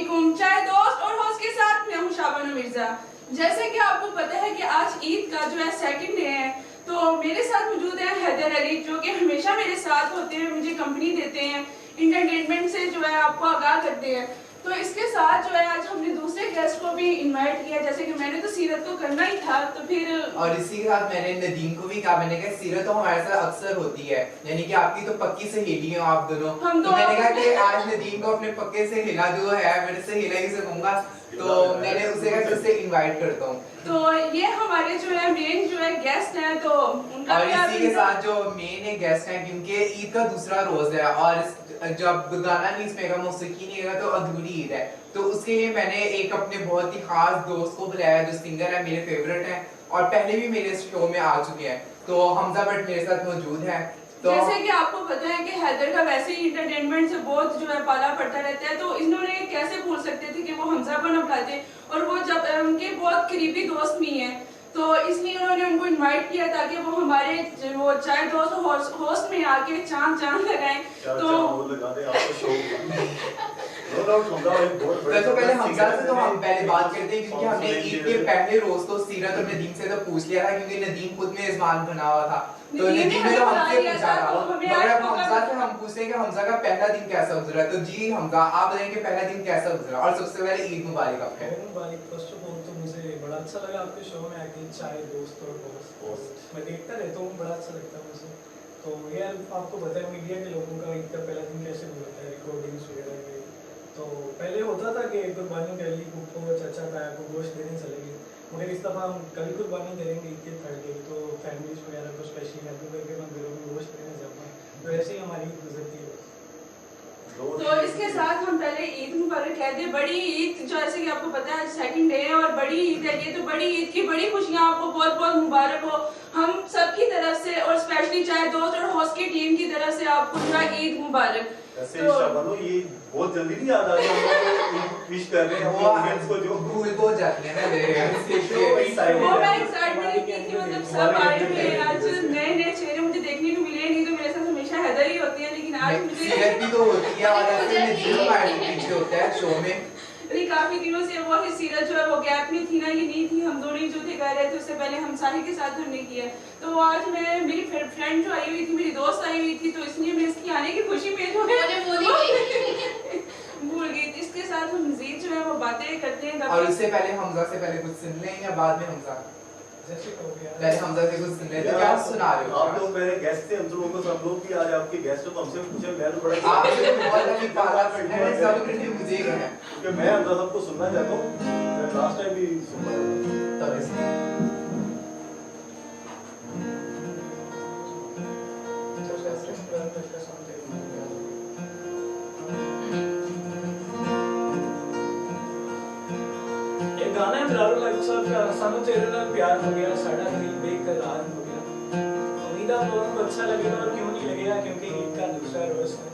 वालेकुम। चाय दोस्त और होस्ट के साथ मैं हूं शाबाना मिर्जा। जैसे कि आपको पता है कि आज ईद का जो है सेकंड डे है, तो मेरे साथ मौजूद है हैदर अली, जो कि हमेशा मेरे साथ होते हैं, मुझे कंपनी देते हैं, इंटरटेनमेंट से जो है आपको आगाह करते हैं। तो इसके साथ जो है आज हमने दूसरे गेस्ट को भी इनवाइट किया, जैसे कि मैंने तो सीरत को करना ही था, तो फिर और इसी के साथ मैंने नदीम को भी कहा, मैंने कहा सीरत तो हमारे साथ अक्सर होती है, यानी कि आपकी तो पक्की सहेली हो आप दोनों। तो मैंने कहा कि आज नदीम को अपने पक्के से हिला जो है, मेरे से हिला ही से कहूंगा, तो मैंने उसे कहा कि उसे इनवाइट करता हूँ। तो ये हमारे जो है मेन जो है गेस्ट हैं, तो उनका और इसी के साथ जो मेन गेस्ट हैं, क्योंकि ईद का दूसरा रोज है और जब गाना नहीं इसमें मौसीकी नहीं होगा तो अधूरी ईद है। तो उसके लिए मैंने एक अपने बहुत ही खास दोस्त को बुलाया जो सिंगर है, मेरे फेवरेट हैं और पहले भी मेरे शो में आ चुके हैं। तो हमजा भट्ट मेरे साथ मौजूद है। तो जैसे कि आपको पता है कि हैदर का वैसे ही इंटरटेनमेंट से बहुत जो है पाला पड़ता रहता है, तो इन्होंने कैसे भूल सकते थे कि वो हमजा को न बुलाते, और वो जब उनके बहुत करीबी दोस्त भी हैं, तो इसलिए उन्होंने उनको इनवाइट किया ताकि वो हमारे वो चाय दोस्त होस्ट में आके चांद लगाएं। तो पहले हमजा से तो हम पहले बात करते हैं, क्योंकि हमने ईद के पहले रोज तो सीरत और नदीम से तो पूछ लिया था, क्योंकि नदीम खुद मेजबान बना हुआ था। तो नदीम ने तो हमसे पूछा था, मगर अब हमजा से हम पूछते हैं कि हमजा का पहला दिन कैसा गुजरा। तो जी हमजा, आप बताएं कि पहला दिन कैसा गुजरा, और सबसे पहले ईद मुबारक आपको। ईद मुबारक। फर्स्ट ऑफ ऑल तो मुझे बड़ा अच्छा लगा आपके शो में आके, चाय दोस्त और होस्ट मैं देखता रहता हूँ, बड़ा अच्छा लगता है मुझे। तो यार आपको पता है मीडिया के लोगों का ईद का पहला दिन कैसे गुजरता है, रिकॉर्डिंग्स वगैरह में। तो पहले होता था कि कुर्बानी कर ली, को चाचा ताया को गोश्त देने चले गए, मगर इस दफ़ा हम कल कुर्बानी करेंगे ईद के थर्ड डे, तो फैमिलीज वगैरह को स्पेशली हेल्प करके मंदिरों में गोश्त देने जाते हैं। तो ऐसे ही हमारी ईद गुजरती है। तो इसके साथ हम पहले ईद मुबारक कहते हैं। बड़ी ईद जो ऐसे कि आपको पता है सेकंड डे है और बड़ी ईद है ये, तो बड़ी ईद की बड़ी खुशियां आपको बहुत बहुत मुबारक हो हम सब की तरफ से, और स्पेशली चाहे दोस्त और होस्ट की टीम की तरफ से आपको पूरा ईद मुबारक। ऐसे शाबानो ये बहुत जल्दी नहीं याद आ रहा है, विश कर रहे हैं वो ऑडियंस को जो भूल हो जाती है ना मेरे वो मैं एक्साइटमेंट की थी, मतलब सब आए हुए हैं आज, नए नए चेहरे मुझे देखने को मिले, नहीं तो मेरे साथ हमेशा हैदर ही होती है, लेकिन आज मुझे सीरत भी तो होती है और ऐसे नदीम हमारे पीछे होता है शो में। नहीं, काफी दिनों से वो ही सीरत जो है वो गैप में थी ना, ये नहीं थी, हम दोनों ही जो थे कर रहे थे, उससे पहले हम साहिल के साथ हमने किया। तो आज मैं मेरी फ्रेंड जो आई हुई थी, मेरी दोस्त आई हुई थी, तो इसलिए मैं इसकी आने की खुशी में जो है भूल गई थी। इसके साथ हम मजीद जो है वो बातें करते हैं। और उससे पहले हमजा से पहले कुछ सुन लें या बाद में हमजा? जैसे पहले हमजा से कुछ सुन लें, तो क्या सुना रहे हो आप लोग मेरे गेस्ट थे, हम लोगों को सब लोग भी आज आपके गेस्ट हो, तो हमसे पूछे, मैं तो बड़ा आपसे तो बहुत अच्छी पाला पड़ना है, सब इंटरव्यू मुझे ही है, क्योंकि मैं अंदर सबको सुनना चाहता हूँ, लास्ट टाइम भी सुन रहा तब इसलिए गाना है दरारो लाइफ साहब का, सानू तेरे नाल प्यार हो गया, साडा दिल बेकरार हो गया। उम्मीद है आप लोगों को अच्छा लगेगा, और क्यों नहीं लगेगा, क्योंकि ईद का दूसरा रोज है।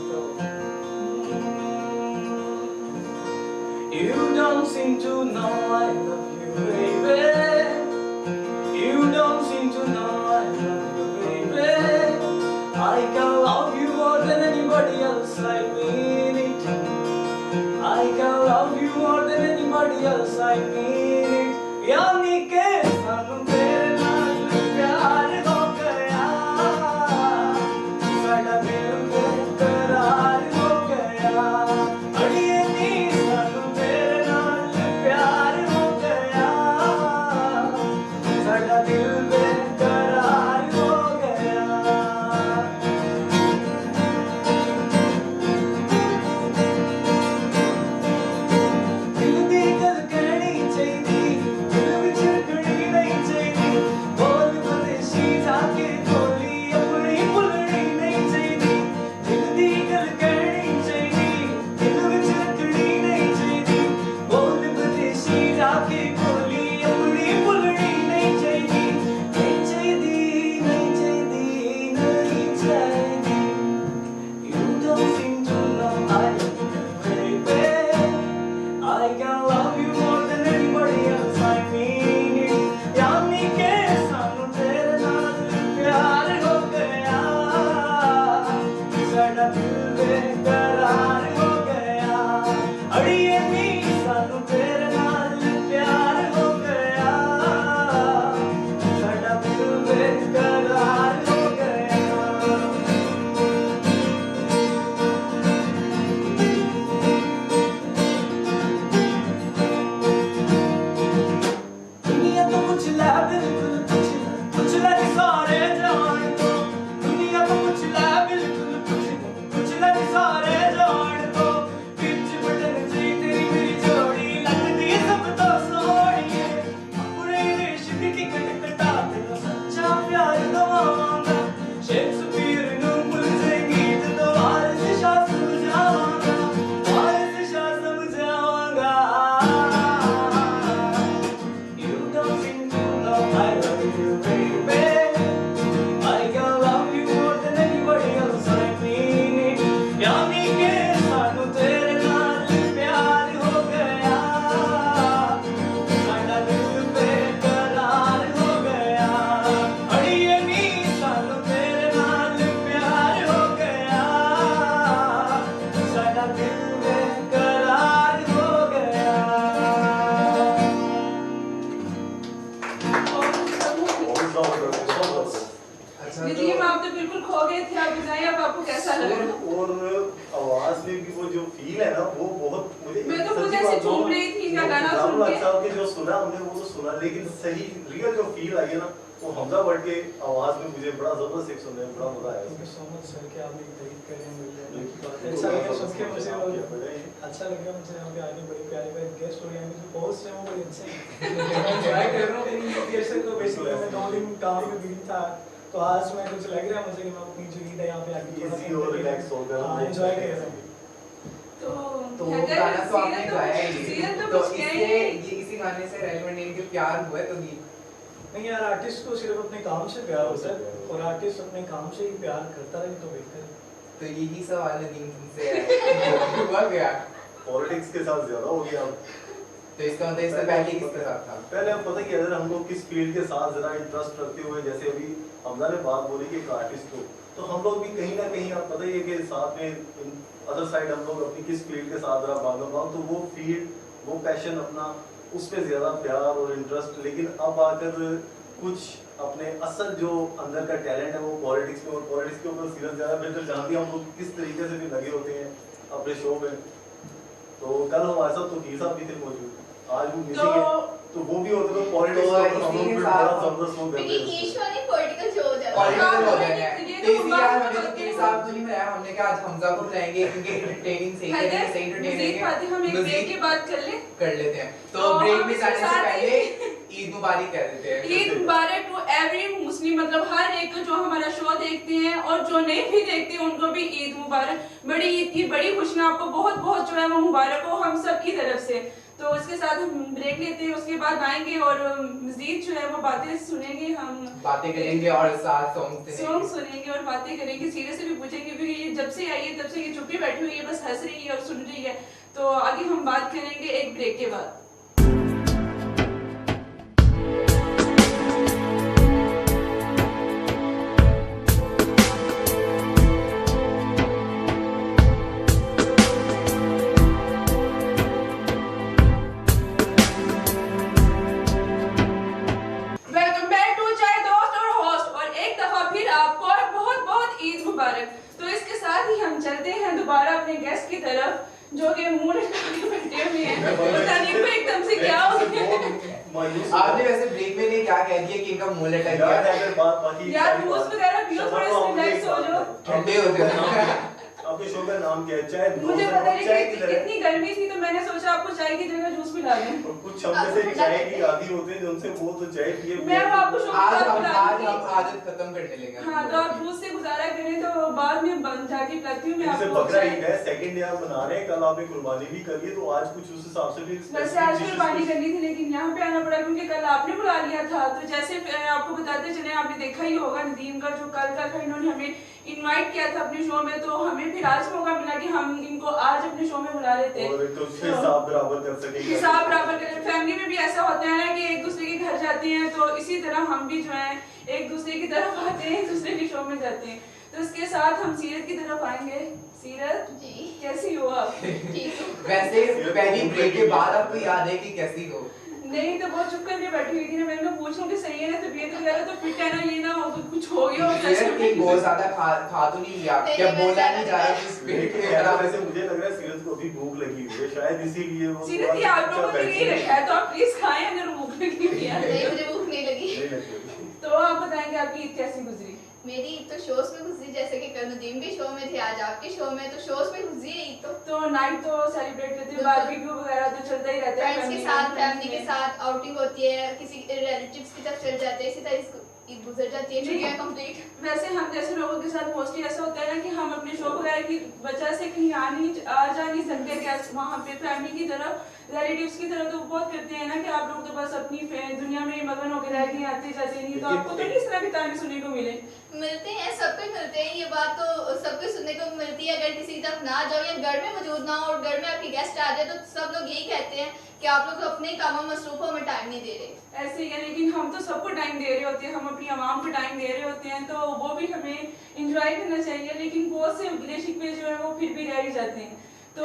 तो You don't seem to know I love you, baby. You don't seem to know I love you, baby. I can love you more than anybody else, I mean it. I can love you more than anybody else, I mean it. यानी के सानू तेरे नाल प्यार हो गया, साडा दिल बेकरार हो गया। अड़िए नी सानू तेरे नाल प्यार हो गया, साडा दिल बेकरार हो गया। दिल दी गल कहनी चाहिदी, दिल विच अब्दुल्ला उनके साहब के जो सुना हमने वो तो सुना, लेकिन सही रियल जो फील आई है ना वो हमजा वर्ड के आवाज में मुझे बड़ा जबरदस्त एक सुनने में बड़ा मजा आया। Thank you so much sir कि आपने तारीफ कर रहे हैं मुझे। बिल्कुल। अच्छा लगा सुन के मुझे, और बढ़िया। अच्छा लग रहा है मुझे यहाँ पे आके। बड़े प्यारे प्यारे गेस्ट हो रहे हैं, जो पोस्ट है वो बड़े अच्छे हैं। मैं एंजॉय कर रहा हूँ अपनी ईद से। तो बेसिकली मैं 2 दिन काम में बिजी था, तो आज मैं कुछ लग रहा है मुझे कि मैं अपनी जो ईद है यहाँ पे आके इजी और रिलैक्स हो गया। हाँ एंजॉय कर रहा हूँ। तो वो गाना तो आपने गाया ही सीरत तो तो कुछ कह ही इससे नहीं। ये इसी गाने से रेलेवेंट इनके प्यार हुआ है कभी? नहीं यार, आर्टिस्ट को सिर्फ अपने काम से प्यार होता है, और आर्टिस्ट अपने काम से ही प्यार करता रहे तो बेहतर है। तो यही सवाल नदीम तुमसे है हुआ क्या? पॉलिटिक्स के साथ ज्यादा हो गया अब। तो इसका मतलब इससे पहले किसके साथ था? पहले अब पता क्या है, हम लोग किस फील्ड के साथ जरा इंटरेस्ट रखते हुए, जैसे अभी हमजा ने बात बोली कि एक आर्टिस्ट हो, तो हम लोग भी कहीं ना कहीं आप पता ही है कि साथ में अदर साइड हम लोग अपनी किस फील्ड के साथ जरा भागम भाग, तो वो फील्ड वो पैशन अपना उस पर ज्यादा प्यार और इंटरेस्ट। लेकिन अब आकर कुछ अपने असल जो अंदर का टैलेंट है वो पॉलिटिक्स में, और पॉलिटिक्स के ऊपर सीरियस ज्यादा बेहतर जानती हैं हम लोग किस तरीके से भी लगे होते हैं अपने शो में। तो कल हमारे साथ तो की साहब भी थे मौजूद, आज वो मिसिंग है, तो वो भी होते तो पॉलिटिक्स के ऊपर हम लोग फिर बड़ा जबरदस्त वो करते क्योंकि ईश वाली पॉलिटिकल शो हो जाता है। पॉलिटिकल हो हाँ, गया है। ये तो तो इसी बात यार तो हमें तो होती के है। साथ तो नहीं बनाया, हमने कहा आज हमजा को बुलाएंगे क्योंकि एंटरटेनिंग सही हैदर, है, सही एंटरटेनिंग मजीद बातें हम एक ब्रेक के बाद कर लें। कर लेते हैं। तो तो ब्रेक हम में इसके जाने से साथ पहले ही- ईद मुबारक कह देते हैं। ईद मुबारक टू एवरी मुस्लिम, मतलब हर एक को जो हमारा शो देखते हैं और जो नहीं भी देखते हैं उनको भी ईद मुबारक। बड़ी ईद की बड़ी खुशियां आपको बहुत बहुत जो है वो मुबारक हो हम सब की तरफ से। तो इसके साथ हम ब्रेक लेते हैं, उसके बाद आएंगे और मजीद जो है वो बातें सुनेंगे, हम बातें करेंगे और साथ सॉन्ग सुनेंगे और बातें करेंगे। सीरियस से भी पूछेंगे क्योंकि ये जब से आई है तब से ये चुप्पी बैठी हुई है, बस हंस रही है और सुन रही है। तो आगे हम बात करेंगे एक ब्रेक के बाद। वेलकम बैक टू चाय दोस्त और होस्ट, और एक दफा फिर आपको बहुत बहुत ईद मुबारक। तो इसके साथ ही हम चलते हैं दोबारा अपने गेस्ट की तरफ जो कि मुंह लटका के बैठे हुए हैं। पता नहीं इनको एकदम से क्या हो गया। आपने वैसे ब्रेक में ने क्या कह दिया कि इनका मुंह लटक यार गया? अगर बात बाकी यार जूस वगैरह पियो, थोड़े से रिलैक्स हो जाओ। ठंडे हो जाओ। आपके शो का नाम क्या है? चाय दोस्त मुझे और पता नहीं चाय कि की तरह। इतनी गर्मी थी तो मैंने सोचा आपको चाय की जगह जूस पिला दूं। और कुछ हम जैसे चाय की आदी होते हैं जो उनसे वो तो चाय पिए मैं वो आपको शो आज के हम बाद आज पिला हम दूंगी। आदत खत्म करने लगे हैं। हाँ तो आप जूस से गुजारा करें तो बाद में बन जाके पिलाती हूँ मैं जैसे आपको बकरा चाय। ईद है, सेकंड डे आप बना रहे हैं, कल आपने कुर्बानी भी करी है, तो आज कुछ उस हिसाब से भी वैसे आज कुर्बानी करनी थी लेकिन यहाँ पे आना पड़ा क्योंकि कल आपने बुला लिया था। तो जैसे आपको बताते चले, आपने देखा ही होगा नदीम का जो कल का था, इन्होंने हमें इनवाइट किया था अपने शो में, तो हमें फिर आज मौका मिला कि हम इनको आज अपने शो में बुला लेते हैं। और तो हिसाब बराबर कर सकेंगे। हिसाब बराबर करें। फैमिली में भी ऐसा होता है ना कि एक दूसरे के घर जाते हैं, तो इसी तरह हम भी जो है एक दूसरे की तरफ आते हैं, एक दूसरे के शो में जाते हैं। तो इसके साथ हम सीरत की तरफ आएंगे। सीरत जी कैसी हो आप? ठीक हूँ। वैसे पहली ब्रेक के बाद आपको याद है कि कैसी हो? नहीं तो बहुत चुप करके बैठी हुई थी ना, मैंने कहा पूछूं कि सही है ना, तबीयत वगैरह तो फिट है ना, ये ना हो तो कुछ हो गया हो सिर्फ कि बहुत ज्यादा खा तो नहीं लिया, नहीं, क्या मैं बोला ज्यादा नहीं जा रहा नहीं इस मेरे ब्रेक को के क्या खिलाफ। वैसे मुझे लग रहा है सीरत को अभी भूख लगी हुई है, शायद इसीलिए वो सीरत ही आप लोगों ने नहीं रखा है, तो आप प्लीज खाएं अगर भूख लगी हुई है नहीं मुझे भूख नहीं लगी। नहीं लगती अभी। तो आप बताएंगे आपकी ईद कैसी गुजरी? मेरी ईद तो शोज में गुजरी, जैसे कि कल नदीम भी शो में थे, आज आपके शो में, तो शोज में गुजरी है ईद। तो नाइट तो सेलिब्रेट करते हैं, बारबेक्यू वगैरह तो चलता ही रहता है फ्रेंड्स के साथ, फैमिली के साथ आउटिंग होती है, किसी रिलेटिव्स की तरफ चल जाते हैं, इसी तरह ईद गुजर जाती है, छुट्टियां कंप्लीट। वैसे हम जैसे लोगों के साथ मोस्टली ऐसा होता है ना कि हम अपने शो वगैरह की वजह से कहीं आ जा नहीं सकते, क्या वहाँ पे फैमिली की तरफ, रिलेटिव्स की तरफ तो बहुत करते हैं ना कि आप लोग तो बस अपनी दुनिया में मगन होकर रह गए, आते जाते नहीं, तो आपको तो नहीं इस तरह की तारीफ सुनने को मिले। मिलते हैं, सबको मिलते हैं, ये बात तो सबको सुनने को मिलती है। अगर किसी की तरफ ना जाओ या घर में मौजूद ना हो और घर में आपके गेस्ट आ जाए तो सब लोग यही कहते हैं कि आप लोग अपने कामों में मसरूफ हो, हमें टाइम नहीं दे रहे। ऐसे ही है, लेकिन हम तो सबको टाइम दे रहे होते हैं, हम अपनी आवाम को टाइम दे रहे होते हैं, तो वो भी हमें इंजॉय करना चाहिए। लेकिन बहुत से गिले शिकवे जो है वो फिर भी रह ही जाते हैं, तो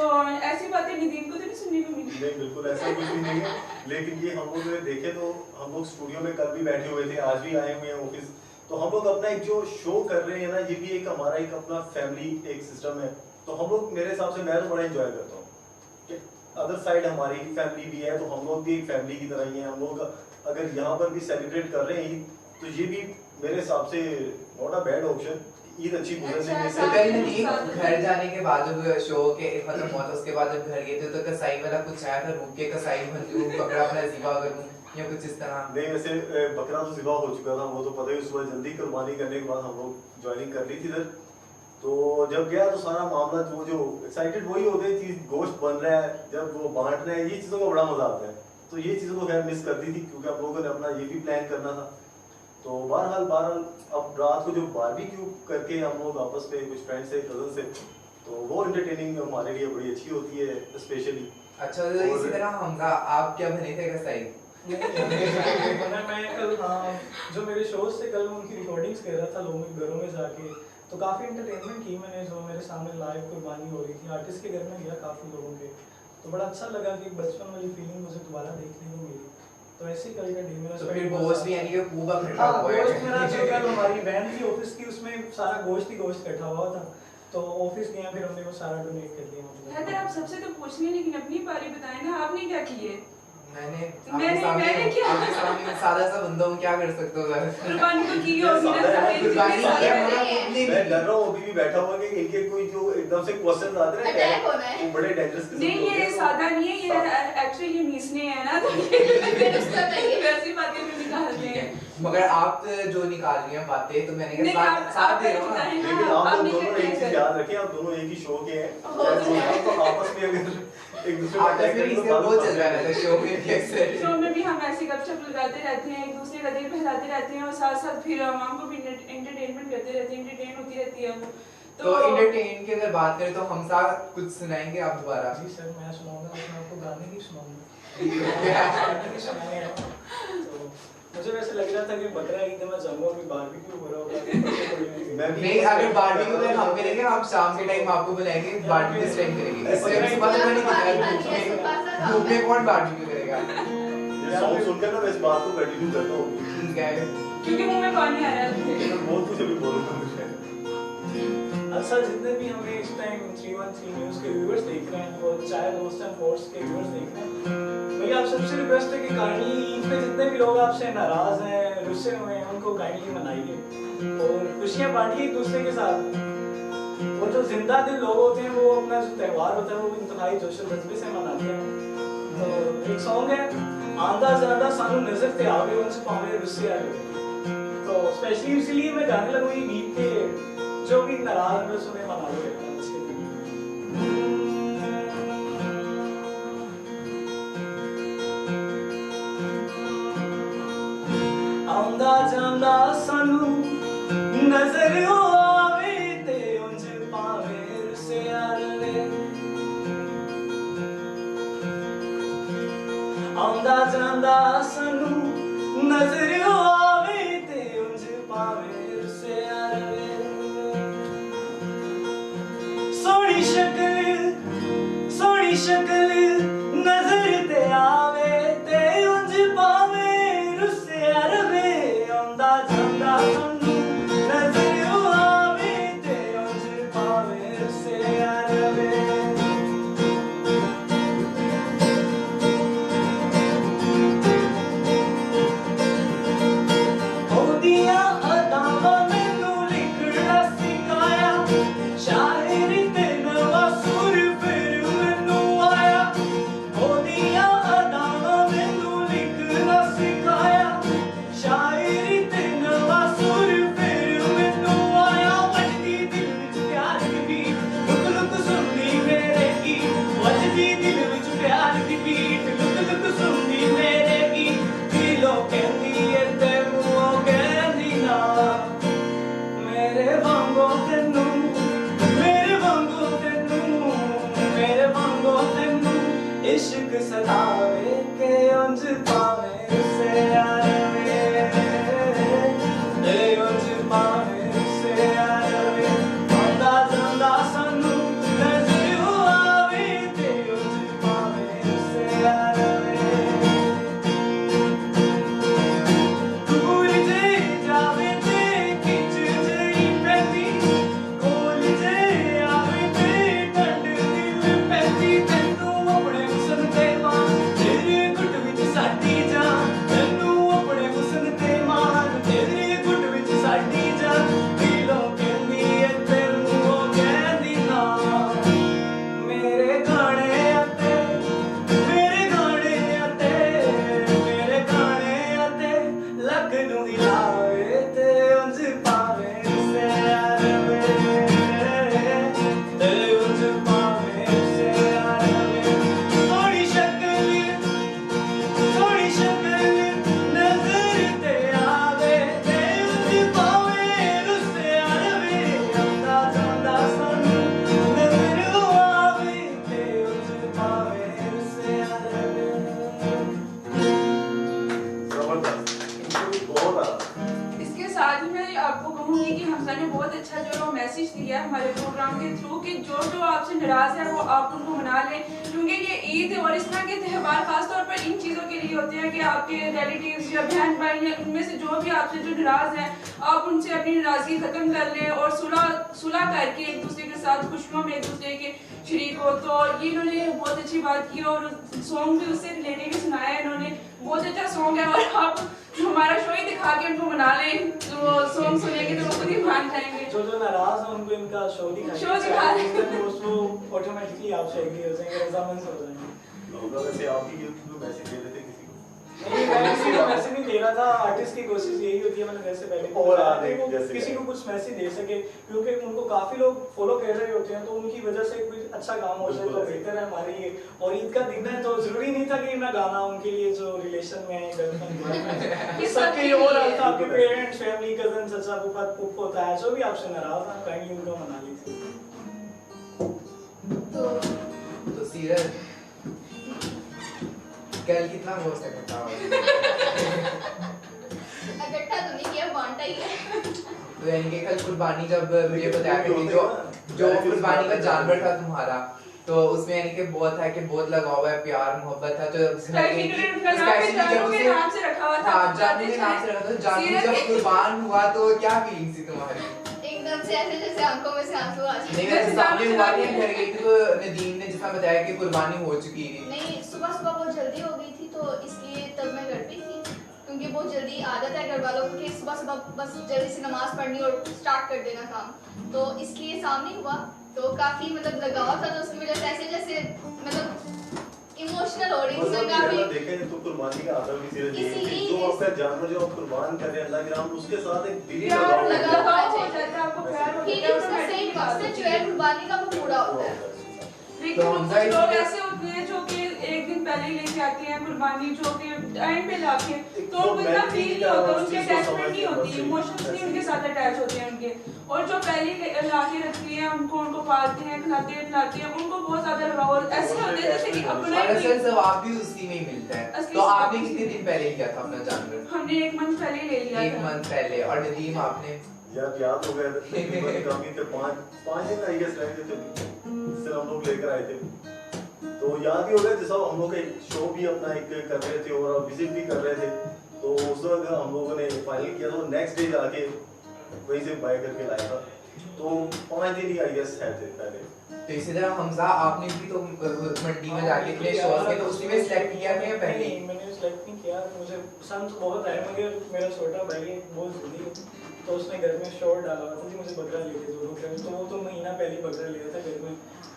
ऐसी बातें नदीम को तो नहीं सुनने को मिली। नहीं बिल्कुल ऐसा कुछ भी नहीं है, लेकिन ये हम लोग देखे तो हम लोग स्टूडियो में कल भी बैठे हुए थे, आज भी आए हुए हैं ऑफिस, तो हम लोग अपना एक जो शो कर रहे हैं ना, ये भी एक हमारा एक अपना फैमिली एक सिस्टम है, तो हम लोग मेरे हिसाब से मैं तो बड़ा एंजॉय करता हूँ। अदर साइड हमारी फैमिली भी है, तो हम लोग भी एक फैमिली की तरह ही हैं। हम लोग अगर यहाँ पर भी सेलिब्रेट कर रहे हैं ईद, तो ये भी मेरे हिसाब से not a bad option. Eid अच्छी गुजरने में तो कहीं नहीं घर जाने के बाद जब शो के खत्म हुआ था उसके बाद जब घर गए थे तो कसाई वाला कुछ आया था, रूप के कसाई बन जाऊं, बकरा अपना ज़िबा करूं या कुछ इस तरह? नहीं, वैसे बकरा तो ज़िबा हो चुका था, वो तो पता ही। सुबह जल्दी कुर्बानी करने के बाद हम लोग ज्वाइनिंग कर ली थी इधर। तो जब गया तो सारा मामला जो एक्साइटेड वही होते हैं, चीज़ गोश्त बन रहा है, जब वो बांट रहे हैं, ये चीज़ों का बड़ा मजा आता है। तो ये चीज़ों को खैर मिस कर दी थी, क्योंकि आप लोगों ने अपना ये भी प्लान करना था। तो बहरहाल अब रात को जो बारबेक्यू करके हम लोग आपस में कुछ फ्रेंड से, कजन से, तो वो एंटरटेनिंग हमारे लिए बड़ी अच्छी होती है स्पेशली। अच्छा, तो इसी तरह हमजा आप क्या बने थे कसाई? मैं कल, हाँ, जो मेरे शोज थे कल उनकी रिकॉर्डिंग्स कर रहा था लोगों के घरों में जाके, तो काफ़ी एंटरटेनमेंट की मैंने। जो मेरे सामने लाइव कुर्बानी हो रही थी, आर्टिस्ट के घर में गया काफ़ी लोगों के, तो बड़ा अच्छा लगा कि बचपन वाली फीलिंग मुझे दोबारा देखने को मिली। तो ऐसे ही कल का डे मेरा। तो फिर गोश्त भी यानी कि खूब इकट्ठा हाँ, हुआ है। गोश्त मेरा जो कल हमारी वैन थी ऑफिस की, उसमें सारा गोश्त ही गोश्त इकट्ठा हुआ था। तो ऑफिस गया, फिर हमने वो सारा डोनेट कर दिया। मतलब हैदर, आप सबसे तो पूछ लिए, लेकिन अपनी बारी बताएं ना, आपने क्या किए? मैंने क्या? आपके सामने सादा सा बंदा हूँ, क्या कर सकते हो? कुर्बानी तो की होगी ना, कुर्बानी सारे की है, सारे मगर हैं। मैं डर रहा हूँ अभी भी बैठा हुआ कि इनके कोई जो एकदम से क्वेश्चन आते हैं Attack होना है। वो बड़े डेंजरस किस्म नहीं, के ये होते हैं। सादा नहीं है, ये एक्चुअली ये मीसने हैं ना, तो ये उसका नहीं है। वैसी बातें भी निकालते हैं। मगर आप जो निकाल रही हैं बातें, तो मैंने नहीं, कहा आप- साथ आप दे रहा हूँ ना। बताएं। लेकिन हाँ, आप अब लोग दोनों निकल एक चीज गए। याद रखें, आप दोनों एक ही शो के हैं। हो गया। तो आपस में अगर एक दूसरे को आपस अटैक में करें तो इसका बात बहुत चल रहा है शो में भी अक्सर। शो में भी हम ऐसे गपशप लगाते रहते हैं, एक दूसरे का दिल बहलाते रहते हैं, और साथ साथ फिर हम को भी एंटरटेनमेंट करते रहते हैं, एंटरटेन होती रहती है वो। तो एंटरटेन की अगर बात करें तो हम साथ कुछ सुनाएंगे आप दोबारा? जी सर, मैं सुनाऊंगा, लेकिन आपको गाने की सुनाऊंगा। नहीं, तो मुझे वैसे लग रहा था कि बकरा ईद में मैं जाऊंगा, अभी बारबेक्यू हो रहा होगा। मैं भी अगर बारबेक्यू में हम करेंगे, हम शाम के टाइम आपको बुलाएंगे, बारबेक्यू इस टाइम करेंगे। इस टाइम सुबह तो नहीं करेगा, धूप में कौन बारबेक्यू करेगा? ये सॉन्ग सुनकर ना मैं इस बात को कंटिन्यू करता हूँ, ठीक है। क्योंकि मुंह में पानी आ रहा है। बहुत कुछ अभी बोलूंगा मुझे। अच्छा, जितने भी हमें इस टाइम 313 न्यूज़ के व्यूअर्स देख रहे हैं, वो चाहे दोस्त एंड फोर्स के व्यूअर्स देख रहे हैं, भैया आप सबसे रिक्वेस्ट है कि काइंडली ईद पे जितने भी लोग आपसे नाराज हैं, रुस्से हुए हैं, उनको काइंडली मनाइए और खुशियां बांटिए एक दूसरे के साथ। और जो जिंदा दिल लोग होते हैं, वो अपना जो त्योहार होता है वो इंतहाई जोश और जज्बे से मनाते हैं। तो एक सॉन्ग है, आंदा ज़्यादा सानू नजर ते आवे उनसे पावे रुस्से आवे। तो स्पेशली इसलिए मैं गाने लगूँ ये गीत के, जो भी नाराज है सुने मना लो अच्छे दिन। आंदा जांदा सानू नजर आवे ते उंज पावे रुस्से आवे। आंदा जांदा सानू नजर आवे ते उंज पावे रुस्से आवे। सोनी शक्ल नजर ते आवे ते उंज पावे रुस्से आवे। आंदा जांदा सानू नजर आवे ते उंज पावे रुस्से आवे। ओदियां अदावां मैनू लिखना सिखाया, शायरी ते नवां सुर फिर मैनू आया। ओदियां अदावां मैनू लिखना सिखाया, शायरी ते नवां सुर फिर मैनू आया। वजदी दिल विच प्यार दी बीट, लुक लुक सुनदी मेरे गीत। वजदी दिल विच प्यार दी बीट, लुक लुक सुनदी मेरे गीत। दिलों कहंदी ए ते मूंहों कहंदी ना, मेरे वांगो तेनू, मेरे वांगो तेनू, मेरे वांगो तेनू इश्क सतावे के उंज पावे रुस्से आवे। ए उंज पावे रुस्से आवे। आंदा जांदा सानू नजर आवे ते उंज पावे रुस्से आवे। दूर जे जावे ते खिच जई पैंदी, कोल जे आवे ते ठंड दिल पैंदी। तैनू अपने नाराज है वो आप उनको मना लें, क्योंकि ये ईद और इस तरह के त्यौहार खासतौर पर इन चीज़ों के लिए होते हैं कि आपके रिलेटिव्स या बहन भाई या उनमें से जो भी आपसे जो नाराज हैं आप उनसे अपनी नाराजगी ख़त्म कर लें और सुलह करके एक दूसरे के साथ खुशियों में एक दूसरे के शरीक हो। तो ये इन्होंने बहुत अच्छी बात की और सॉन्ग भी उससे रिलेटेड सुनाया है इन्होंने, बहुत अच्छा सॉन्ग है। और आप हमारा शो ही दिखा के उनको मना लें, तो वो सॉन्ग सुनेंगे तो वो खुद ही मान जाएंगे। जो नाराज है उनको इनका शो दिखा देंगे। वो ऑटोमेटिकली आपसे एग्री हो जाएंगे, रज़ामंद हो जाएंगे। वैसे आप ही मैसेज दे रहे थे किसी को? नहीं, मैं किसी को मैसेज नहीं दे रहा था। आर्टिस्ट की कोशिश यही होती है, मैंने वैसे पहले और वो किसी को कुछ मैसेज दे सके, क्योंकि उनको काफी लोग फॉलो कर रहे होते हैं, तो उनकी वजह से कोई अच्छा काम हो जाए तो बेहतर है हमारे लिए। और ईद का दिन है तो जरूरी नहीं था कि मैं गाना उनके लिए जो रिलेशन में है गर्लफ्रेंड सबके और आपके पेरेंट्स, फैमिली, कजन, चाचा, फूफा, फूफा होता है, जो भी आपसे नाराज है काइंडली उनको मना लीजिए। तो सीरत कल कितना हो सकता है? इकट्ठा तो नहीं किया, बांटा ही है। तो यानी कि कल कुर्बानी जब मुझे बताया कि जो कुर्बानी का जानवर था तुम्हारा, तो उसमें यानी कि बहुत था कि बहुत लगाव है, प्यार मोहब्बत था, तो स्पेशली जानू के नाम से रखा हुआ था। हाँ, जानू के नाम से रखा था। जानू जब कुर्बान हुआ तो क्या फीलिंग थी तुम्हारी? एकदम से ऐसे जैसे आंखों में से आंसू आ जाए। नहीं, वैसे सामने हुआ नहीं, घर गई थी तो नदीम ने जितना बताया कि कुर्बानी हो चुकी थी। नहीं, सुबह सुबह बहुत जल्दी हो गई थी, तो इसलिए तब मैं घर पे थी, क्योंकि बहुत जल्दी आदत है घर वालों की सुबह सुबह बस जल्दी से नमाज पढ़नी और स्टार्ट कर देना काम, तो इसलिए सामने हुआ तो काफी मतलब लगाव था, तो उसकी वजह से ऐसे जैसे मतलब इमोशनल हो रही थी मैं काफी। देखें तो कुर्बानी का आदर भी सिर्फ इसीलिए जो आपका जानवर जो आप कुर्बान कर रहे हैं अल्लाह के नाम, उसके साथ एक दिली प्यार लगाव लगाव हो जाता है, आपको प्यार हो जाता है, फीलिंग्स का सही मकसद जो है कुर्बानी का वो पूरा होता है। लेकिन कुछ लोग ऐसे होते हैं जो कि एक दिन पहले लेके आते हैं कुर्बानी, जो कि टाइम पे लाके, तो उनको इतना फील नहीं होता, उनकी अटैचमेंट नहीं होती, इमोशंस नहीं उनके साथ अटैच होते हैं उनके। और जो पहले लाके रखती हैं उनको पालते हैं, खिलाते हैं, पिलाते हैं, उनको बहुत ज्यादा लगाव और ऐसे होते हैं जैसे कि अपना और असल सवाब भी उसी में ही मिलता है। तो आपने कितने दिन पहले लिया था अपना जानवर? हमने 1 मंथ पहले ले लिया था। 1 मंथ पहले। और नदीम आपने? याद हो गया काफी थे, 5 दिन आई गेस रहे थे, इससे हम लोग लेकर आए थे, तो याद ही हो गया जैसा हम लोग एक शो भी अपना एक कर रहे थे और विजिट भी कर रहे थे, तो उस वक्त हम लोगों ने फाइनल किया, तो नेक्स्ट डे जाके वहीं से बाय करके लाया था, तो 5 दिन ही आई गेस है थे पहले। तो इसी तरह हमजा आपने भी तो मंडी में जाके इतने शोज के, तो उसी में सिलेक्ट किया था या पहले? नहीं, मैंने सिलेक्ट नहीं किया, मुझे पसंद बहुत आया, मगर मेरा छोटा भाई है बहुत जल्दी, तो उसने घर में शॉर्ट डाला हुआ था कि मुझे बकरा लेके दो बकरा, तो वो तो महीना पहले बकरा लिया था घर में,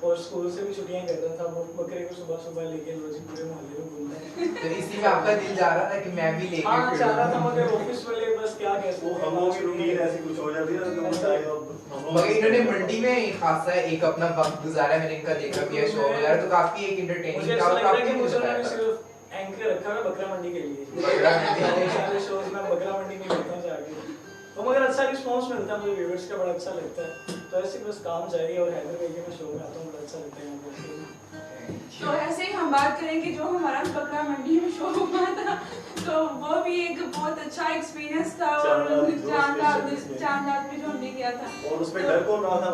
और स्कूल से भी छुट्टियां करता था, वो बकरे को सुबह सुबह लेके रोज पूरे मोहल्ले में घूमता है। तो इसी में आपका दिल जा रहा था कि मैं भी लेके हाँ, चाह रहा था, मगर ऑफिस वाले बस क्या कहते वो हम लोग की रूटीन ऐसी कुछ हो जाती है ना, तो शायद मगर इन्होंने मंडी में खासा एक अपना वक्त गुजारा, मैंने इनका देखा भी है शो वगैरह, तो काफी एक मुझे एंटरटेनिंग ऐसा था। लग रहा है कि काफी मुझे मजा मैंने आया था। सिर्फ एंकर रखा है बकरा मंडी के लिए, बकरा मंडी। सारे शोज में बकरा मंडी में लेता हूँ जाके, तो मगर अच्छा रिस्पांस मिलता है, मुझे व्यूअर्स का बड़ा अच्छा लगता है, तो ऐसे बस काम जारी और हैदराबाद में शो में आता हूँ, बड़ा अच्छा लगता है यहाँ पे। तो ऐसे ही हम बात करेंगे जो हमारा बकरा मंडी में शो हुआ था, तो वो भी एक बहुत अच्छा एक्सपीरियंस था, और चांदरात में जो हमने किया था, और उसमें डर कौन रहा था?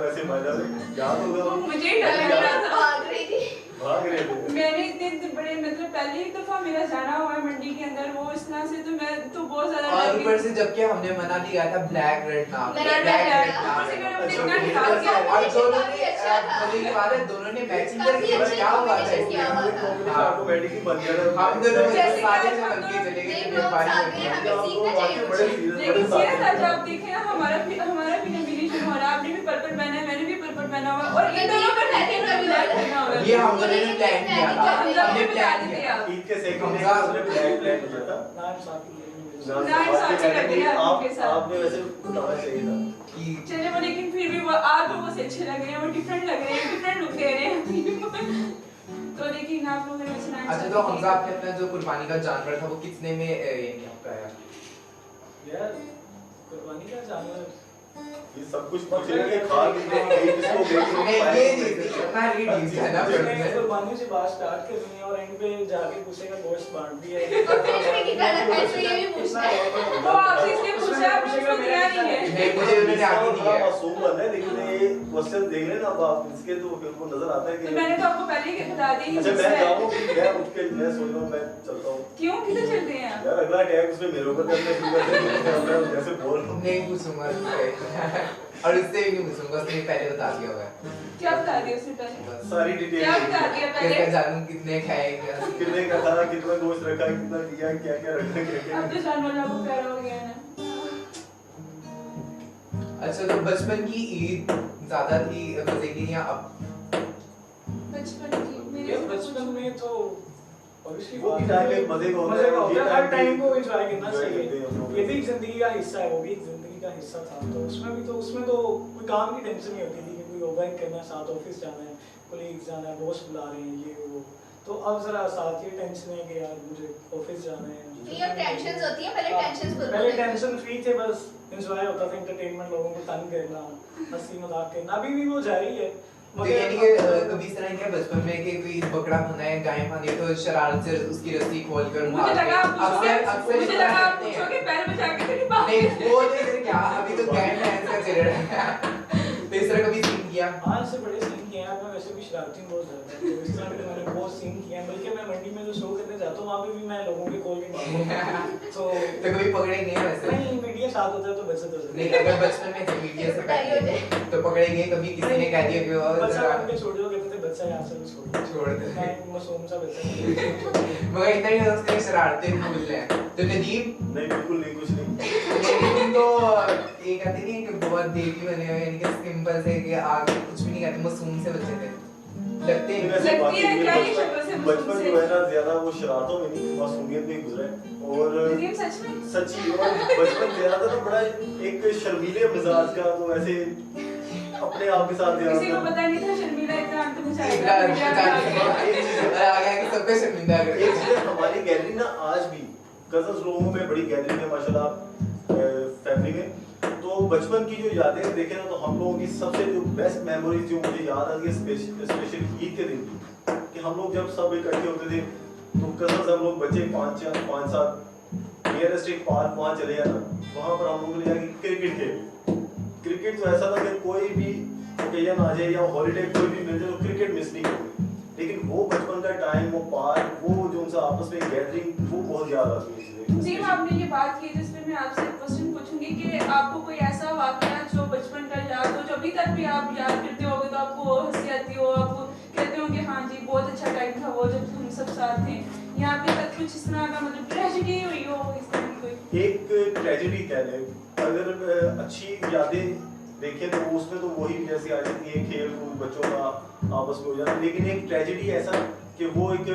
वैसे मजा याद होगा, वो मुझे ही डर लग रहा था, भाग रही थी। भाग रहे थे। मैंने इतने बड़े मतलब पहले एक दफा मेरा जाना हुआ है मंडी के अंदर, वो इस तरह से तो मैं तो बहुत ज्यादा और ऊपर से जबकि हमने मना दिया था ब्लैक रेड नाम, Black ब्लैक Red रेड नाम, ऊपर से मैंने अपने अच्छा, इतना वो निकाल भी दिया, और दोनों काफी ने अच्छा था। मजे की बात है दोनों ने मैचिंग काफी करके अच्छी क्या हुआ था combination किया हुआ इसमें? था। ऑटोमेटिकली बन गया था। हम दोनों जैसे सारे कि में हम बन के चले गए देख थे, लो, पानी साथ में। में हमें सीखना चाहिए कुछ। लेकिन सीरियस आज आप देखें ना, हमारा भी नॉमिनेशन हो रहा है, आपने भी पर्पल पहना है, मैंने भी पर्पल पहना हुआ है, और इन दोनों का मैचिंग का ब्लैक पहना हुआ है। ये हम दोनों ने प्लान किया था, हमने प्लान किया था। ईद के सेकंड डे उसने प्लान किया था। नाम साथी नाम साथी लग गया आपके साथ। आपने वैसे बताना चाहिए था कि चले वो, लेकिन फिर भी वो आप लोगों से अच्छे लग रहे हैं, वो डिफरेंट लग रहे हैं, डिफरेंट लुक दे रहे हैं। तो लेकिन आप लोगों ने वैसे नाम अच्छा, तो हमजा आपने अपना जो कुर्बानी का जानवर था वो कितने में ये नहीं आपका आया? यार, कुर्बानी का जानवर ये सब कुछ पूछने के खा भी नहीं जिसको नहीं ये इतना रीड है ना मैंने कुर्बानी से बात स्टार्ट करनी है और एंड पे जाके पूछेगा गोश्त बांट दिया है और फिर भी क्या करना है, तो ये भी पूछना है। वो आपसे इसलिए पूछा है, आपने उसको दिया नहीं है। नहीं मुझे उन्होंने आगे दिया है। मासूम बंदा है, लेकिन ये क्वेश्चन देख लेना अब आप इसके तो फिर को नजर आता है तो कि मैंने तो आपको पहले ही बता दी अच्छा मैं जाऊँ मैं उठ के मैं सोच रहा हूँ मैं चलता हूँ क्यों किधर चलते हैं आप? यार अगला टैग उसमें मेरे ऊपर करना शुरू कर दे मैं जैसे बोल रहा हूँ नहीं पूछूंगा और इससे भी नहीं पूछूंगा, उसने पहले बता दिया होगा। क्या बता दिया उसने पहले? सारी क्या डिटेल बता दिया कैसे पहले? जानूं कितने खाएगा। कितने का था कितना गोश्त रखा कितना दिया क्या क्या रखा क्या क्या अब तो जानवर आपको प्यारा हो गया है ना। अच्छा तो बचपन की ईद ज्यादा थी मजे की या अब? बचपन की मेरे ये बचपन में तो obviously वो भी टाइम एक मजे का होता मजे है, का होता ये है, हर टाइम टाइम को एंजॉय करना enjoy चाहिए। करते हैं हम लोग। ये भी एक जिंदगी का हिस्सा है, वो भी एक जिंदगी का हिस्सा था। तो उसमें तो कोई काम की टेंशन नहीं होती थी कि कोई ओवरटाइम करना है, साथ ऑफिस जाना है, कोलीग्स जाना है, बॉस बुला रहे हैं ये वो। तो अब जरा साथ ये टेंशन है कि यार मुझे ऑफिस जाना है। ये टेंशंस होती है, पहले टेंशंस भूल पहले टेंशन फ्री थे, बस एंजॉय होता था, एंटरटेनमेंट, लोगों को तंग करना, हंसी मजाक करना, अभी भी वो जारी है। तो यानी कि कभी इस तरह क्या बचपन में कि कोई बकरा खाना है गाय खानी है तो शरारत से उसकी रस्सी खोल कर मुझे लगा आप पूछोगे अक्सर मुझे लगा आप पूछोगे पैर में जाके तेरी बात नहीं वो तो इधर क्या अभी तो गाय में आंसर चल रहा है। तो इस तरह कभी सीन किया? हाँ से बड़े सीन किए हैं, मैं वैसे भी शरारती बहुत ज़्यादा है, तो इस तरह के मैंने बहुत सीन किए हैं। बल्कि मैं मंडी में जो शो करने जाता हूँ वहाँ पे भी मैं लोगों के कॉल के मारता हूँ। तो कभी पकड़े गए वैसे? नहीं, मीडिया साथ होता है तो बचत हो जाती नहीं है। अगर बचपन में थे मीडिया से पहले तो पकड़े गए कभी किसी ने कह दिया कि वो बच्चा जरा उनके छोड़ दो, कहते थे बच्चा यहाँ से छोड़ दो। छोड़ दे। मैं मासूम सा बच्चा नहीं। मगर इतना ही उसने शरारतें भूल रहे हैं। तो नदीम नहीं बिल्कुल नहीं कुछ नहीं नदीम तो एक आती नहीं कि बहुत देवी बने हुए यानी कि सिंपल से कि आगे कुछ भी नहीं कहते मासूम से बच्चे थे लगते हैं। वैसे लगती बाकी है मेरे क्या ये शक्ल से बचपन मुझसे? जो है ना ज्यादा वो शरारतों में नहीं मासूमियत में ही गुजरा है और नदीम सच में सच्ची और बचपन ज्यादा ना बड़ा एक शर्मीले मिजाज का तो ऐसे अपने आप के साथ किसी को ज्यादा पता नहीं था शर्मिला इतना अंत में इतना जाएगा आगे आगे सबको शर्मिंदा कर एक चीज है, हमारी गैलरी ना आज भी कजन्स लोगों में बड़ी गैलरी है माशाल्लाह फैमिली में। तो बचपन की जो यादें देखें ना तो हम लोगों की सबसे जो बेस्ट मेमोरीज जो मुझे याद आती है स्पेशल ईद के दिन की कि हम लोग जब सब इकट्ठे होते थे तो कजन्स हम लोग बच्चे 5-7 नियरेस्ट एक पार्क वहाँ चले जाना, वहाँ पर हम लोग ले जाके क्रिकेट खेल। क्रिकेट तो ऐसा था कि कोई भी ओकेजन आ जाए या हॉलीडे कोई भी मिल जाए तो क्रिकेट मिस नहीं करते। लेकिन वो बचपन का टाइम वो पार्क वो जो उनसे आपस में गैदरिंग वो बहुत याद आती है जी आपने ये बात की जिसमें मैं आपसे एक क्वेश्चन पूछूंगी कि आपको कोई ऐसा वाकया जो बचपन का याद हो जो अभी तक भी आप याद करते होगे तो आपको हंसी आती हो, आपको कहते होंगे हाँ जी बहुत अच्छा टाइम था वो जब हम सब साथ थे, या आपके साथ कुछ इस तरह का मतलब ट्रेजेडी हुई हो इस तरह की कोई? एक ट्रेजेडी कह लें, अगर अच्छी यादें देखें तो उसमें तो वही जैसे आ जाती है खेल कूद बच्चों का आपस में हो जाना। लेकिन एक ट्रेजेडी ऐसा कि वो एक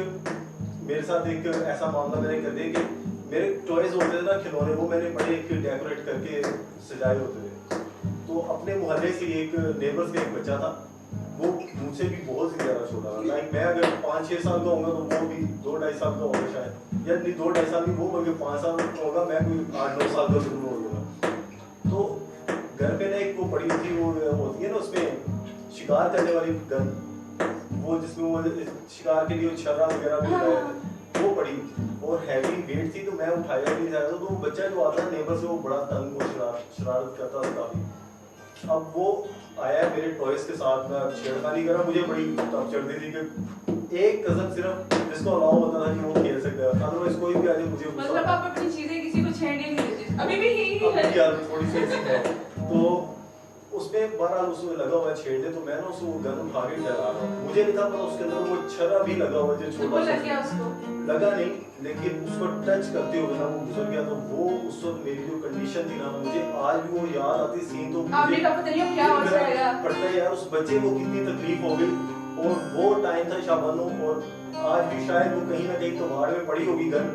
मेरे साथ एक ऐसा मामला मैंने कर दिया कि मेरे टॉयज होते थे ना खिलौने वो मैंने बड़े एक डेकोरेट करके सजाए होते थे। तो अपने मोहल्ले से एक नेबर्स का एक बच्चा था वो मुझसे भी बहुत ही ज़्यादा छोटा था। लाइक मैं अगर 5-6 साल का होगा तो वो भी 2-2.5 साल का होगा शायद, या नहीं 2-2.5 साल भी वो बल्कि 5 साल का होगा, मैं कोई 8-9 साल का जरूर होगा। तो घर पे ना एक वो पड़ी थी वो होती है ना उसमें शिकार करने वाली गन, वो जिसमें वो शिकार के लिए छर्रा वगैरह भी लगाया था वो पड़ी और हैवी वेट थी तो मैं उठाया नहीं जा रहा था। तो बच्चा जो आता है नेबर से वो बड़ा तंग वो शरारत करता था काफी। अब वो आया मेरे टॉयज के साथ में छेड़खानी करा, मुझे बड़ी तब चढ़ती थी कि एक कजन सिर्फ जिसको अलाउ होता था कि वो खेल सकता है, अदरवाइज कोई भी आ जाए मुझे मतलब आप अपनी चीजें किसी को छेड़ने नहीं देते अभी भी यही है? यार थोड़ी सी ऐसी है। तो उसमें बहरहाल उसमें लगा हुआ है छेड़ने, तो मैं ना उसको गन उठा के डरा रहा हूँ, मुझे नहीं था पर उसके अंदर वो छर्रा भी लगा हुआ जो वो छोटा लग गया उसको? लगा नहीं, लेकिन उसको टच करते हुए ना वो गुजर गया। तो वो उस वक्त मेरी जो कंडीशन थी ना मुझे आज भी वो याद आती सीन। तो आपने कहा पता नहीं अब क्या हो जाएगा। पड़ता है यार उस बच्चे को कितनी तकलीफ हो गई और वो टाइम था शाबानो, और आज भी शायद वो कहीं ना कहीं कबाड़ में पड़ी होगी गन,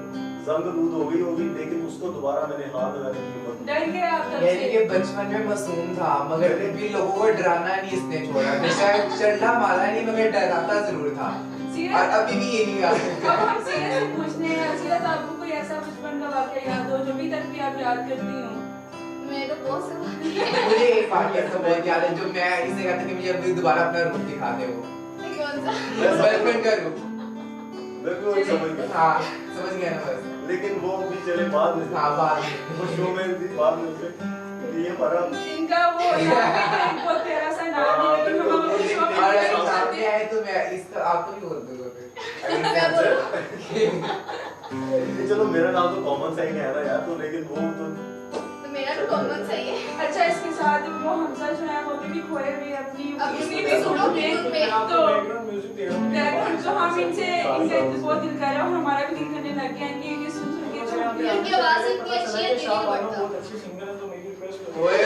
जंग-लूद हो गई होगी, लेकिन उसको दोबारा मैंने हाथ लगाने की हिम्मत डर गए आप तब यानी कि से? बचपन में मासूम था मगर भी लोगों को डराना नहीं इसने छोड़ा, बेशक चढ़ना मारा नहीं मगर डराता जरूर था और अभी भी यही याद अब है। हम सीरियस पूछने हैं, सीरियस आपको कोई ऐसा बचपन का वाकया याद हो जो अभी तक भी आप याद करती हो? मेरे को बहुत सवाल है। मुझे एक बात का तो बहुत याद है जो मैं इसे कहता कि मुझे अभी दोबारा अपना रूम दिखा दे वो कौन सा? गर्लफ्रेंड का रूम। मैं भी वही समझ गया। हाँ समझ गया ना बस। लेकिन वो भी चले बाद में। हाँ बाद में। वो शो में भी बाद में से ये हमारा इनका वो यहाँ पे एक बहुत प्यारा सा नाम है लेकिन हम अपने शो में और नहीं अगर बोल सामने सकते। आए तो मैं इसका आपको भी बोल दूंगा फिर मैं बोल ये चलो मेरा नाम तो कॉमन सा ही है ना यार, तो लेकिन वो तो तो मेरा भी कॉमन सही है। अच्छा इसके साथ वो हमजा जो है वो भी खोए हुए हैं अपनी अपनी किसी भी सुनो सूरत में में तो बैकग्राउंड म्यूजिक दे रहा हूँ। तो हम इनसे बहुत दिल कर रहा है और हमारा भी दिल करने लग गया है कि ये सुन सुन के छोड़ दिया। उनकी आवाज इतनी अच्छी है, दिल ही शाह बढ़ता। बहुत अच्छी सिंगर है, तो मेरी रिक्वेस्ट है। ओए